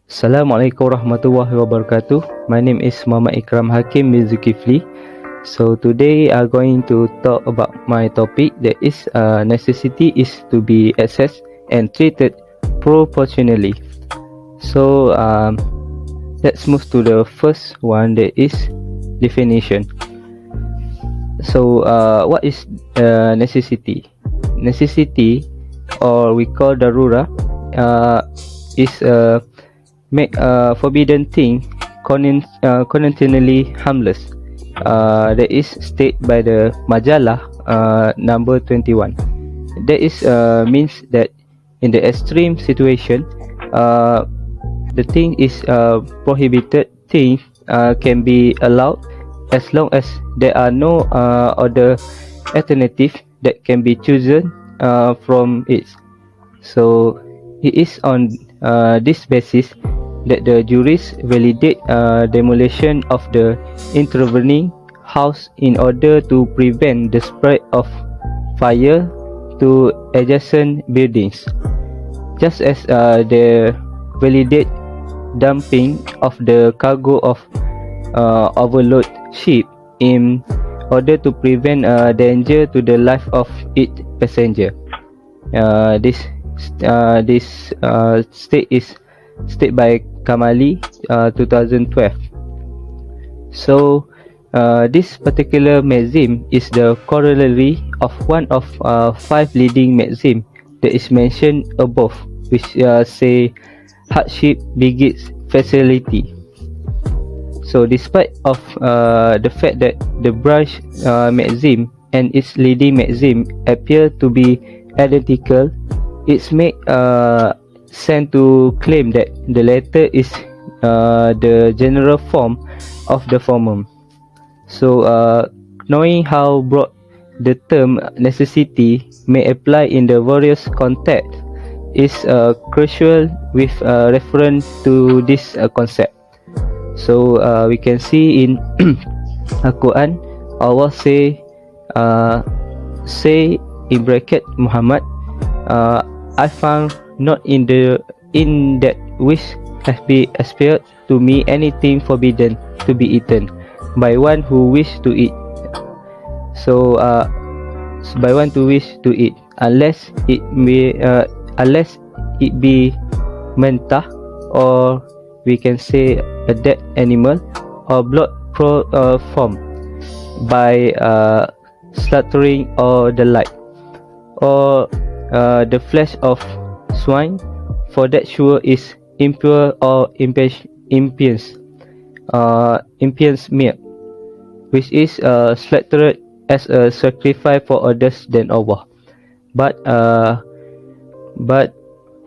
Assalamualaikum warahmatullahi wabarakatuh. My name is Muhammad Ikram Hakim bin Zulkifli. So today I'm going to talk about my topic, that is necessity is to be assessed and treated proportionally. So let's move to the first one, that is definition. So what is necessity? Necessity, or we call darura, is make a forbidden thing conventionally harmless. That is stated by the Majalah number 21. That is means that in the extreme situation, the thing is prohibited thing can be allowed as long as there are no other alternative that can be chosen from it. So it is on this basis that the juries validate demolition of the intervening house in order to prevent the spread of fire to adjacent buildings, just as they validate dumping of the cargo of overload ship in order to prevent danger to the life of its passenger. This state is stated by Kamali 2012. So this particular maxim is the corollary of one of 5 leading maxims that is mentioned above, which say hardship begets facility. So despite of the fact that the branch maxim and its leading maxim appear to be identical, it's make sense to claim that the latter is the general form of the former. So knowing how broad the term necessity may apply in the various contexts is crucial with reference to this concept. So we can see in Al-Quran, Allah say in bracket Muhammad, I found not in that which has been aspired to me anything forbidden to be eaten by one who wish to eat. So by one to wish to eat, unless it be mentah, or we can say a dead animal, or blood formed by slaughtering or the like, or the flesh of swine, for that sure is impure or impious milk, which is slaughtered as a sacrifice for others than Allah. But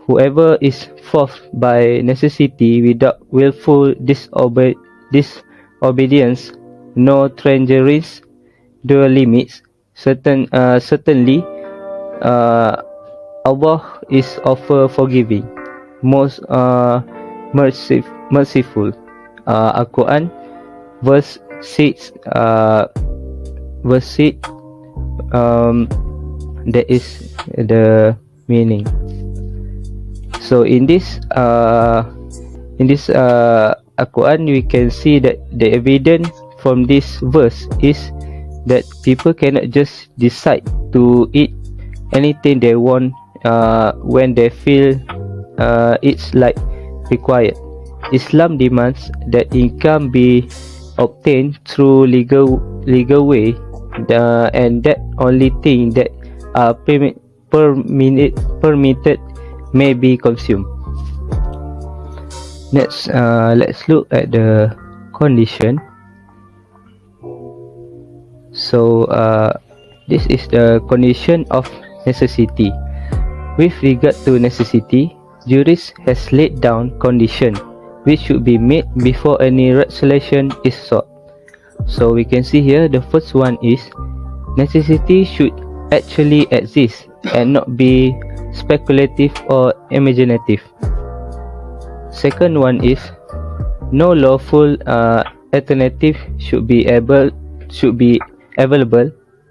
whoever is forced by necessity without willful disobedience, no transgress the limits, certainly Allah is often forgiving, most merciful. Al-Quran verse 6, that is the meaning. So in this Al-Quran, we can see that the evidence from this verse is that people cannot just decide to eat anything they want when they feel it's like required. Islam demands that income be obtained through legal way, and that only thing that are permitted may be consumed. Let's look at the condition. So this is the condition of necessity. With regard to necessity, jurist has laid down condition which should be met before any resolution is sought. So we can see here, the first one is necessity should actually exist and not be speculative or imaginative. Second one is no lawful alternative should be available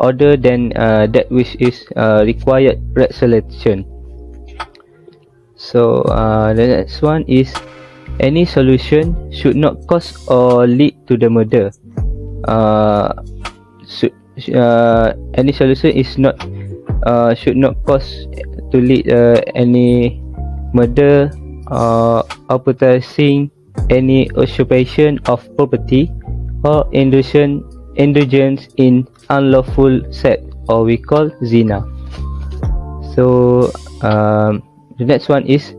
other than that which is required resolution. So the next one is Any solution should not cause or lead to the murder. Any solution is not should not cause to lead any murder, authorizing any usurpation of property or indulgence in unlawful sex, or we call zina. So the next one is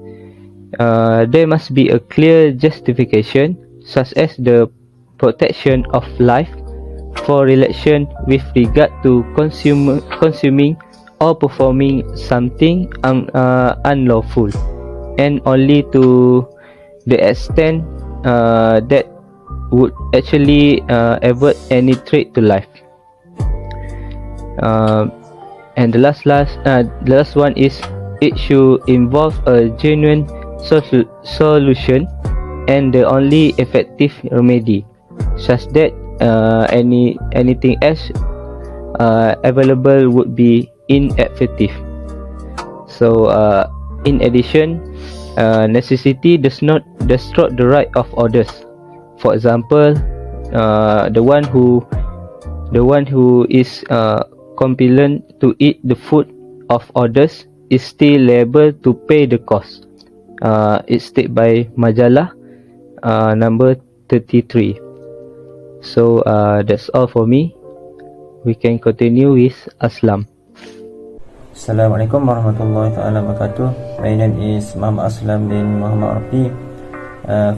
there must be a clear justification, such as the protection of life, for relation with regard to consuming or performing something unlawful, and only to the extent that would actually avert any threat to life. And the last one is it should involve a genuine solution and the only effective remedy, such that anything else available would be ineffective. So in addition, necessity does not destroy the right of others. For example, the one who is compelled to eat the food of others is still liable to pay the cost. It's stated by Majalah number 33. So that's all for me. We can continue with Aslam. Assalamualaikum warahmatullahi wabarakatuh. My name is Muhammad Aslam bin Muhammad Rafi.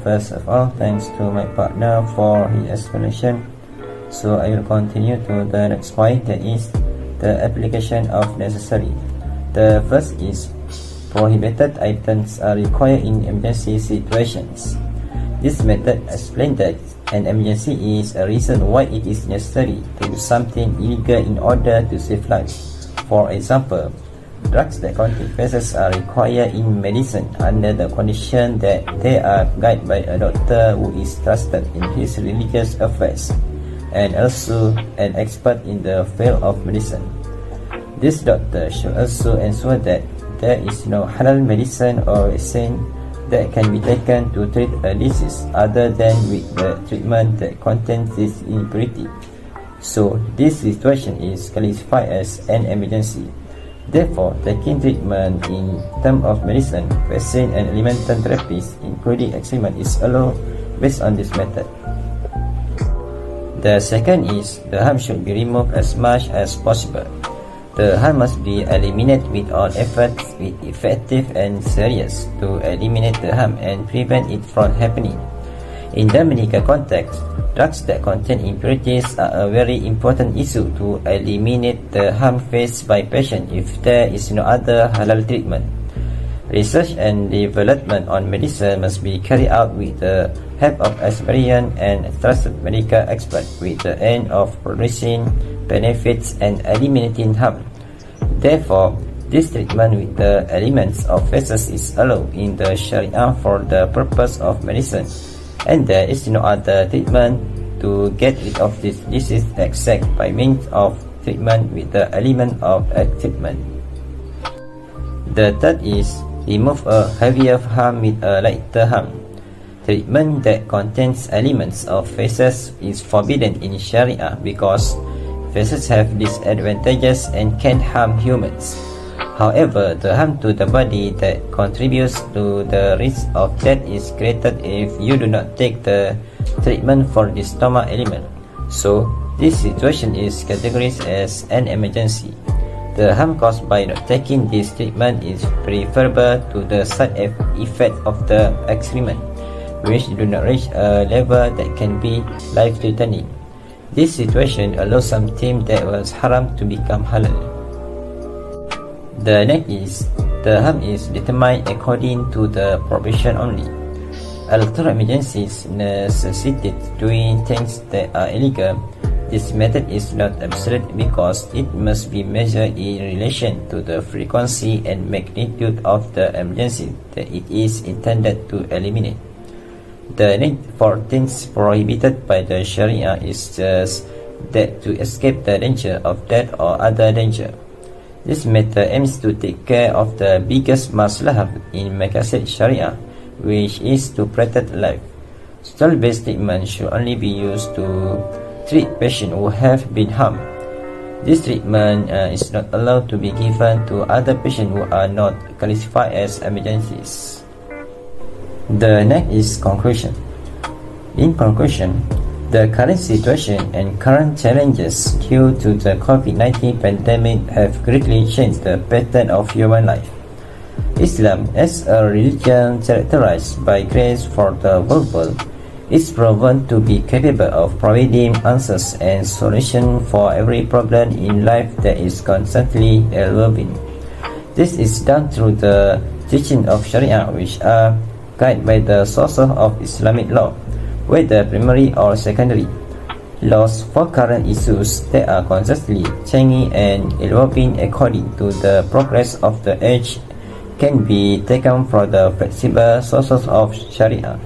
First of all, thanks to my partner for his explanation. So I will continue to the next point, that is the application of necessary. The first is prohibited items are required in emergency situations. This method explains that an emergency is a reason why it is necessary to do something illegal in order to save lives. For example, drugs that contain phases are required in medicine under the condition that they are guided by a doctor who is trusted in his religious affairs and also an expert in the field of medicine. This doctor should also ensure that there is no halal medicine or vaccine that can be taken to treat a disease other than with the treatment that contains this impurity. So this situation is classified as an emergency. Therefore, taking treatment in terms of medicine, vaccine and alimentation therapies, including experiment, is allowed based on this method. The second is the harm should be removed as much as possible. The harm must be eliminated with all efforts, with effective and serious to eliminate the harm and prevent it from happening. In the medical context, drugs that contain impurities are a very important issue to eliminate the harm faced by patients if there is no other halal treatment. Research and development on medicine must be carried out with the help of experienced and trusted medical experts with the aim of producing benefits and eliminating harm. Therefore, this treatment with the elements of phases is allowed in the Sharia for the purpose of medicine, and there is no other treatment to get rid of this disease except by means of treatment with the element of treatment. The third is remove a heavier harm with a lighter harm. Treatment that contains elements of phases is forbidden in Sharia because phases have disadvantages and can harm humans. However, the harm to the body that contributes to the risk of death is greater if you do not take the treatment for the stomach element. So, this situation is categorized as an emergency. The harm caused by not taking this treatment is preferable to the side effect of the experiment, which do not reach a level that can be life-threatening. This situation allows something that was haram to become halal. The next is, the harm is determined according to the prohibition only. Although emergencies necessitate doing things that are illegal, this method is not absolute because it must be measured in relation to the frequency and magnitude of the emergency that it is intended to eliminate. The need for things prohibited by the Sharia is just that to escape the danger of death or other danger. This method aims to take care of the biggest maslahah in Maqasid Sharia, which is to protect life. Story-based treatment should only be used to treat patients who have been harmed. This treatment is not allowed to be given to other patients who are not classified as emergencies. The next is conclusion. In conclusion, the current situation and current challenges due to the COVID-19 pandemic have greatly changed the pattern of human life. Islam, as a religion characterized by grace for the whole world, is proven to be capable of providing answers and solutions for every problem in life that is constantly evolving. This is done through the teaching of Sharia, which are guided by the sources of Islamic law, whether primary or secondary. Laws for current issues that are constantly changing and evolving according to the progress of the age can be taken from the flexible sources of Sharia.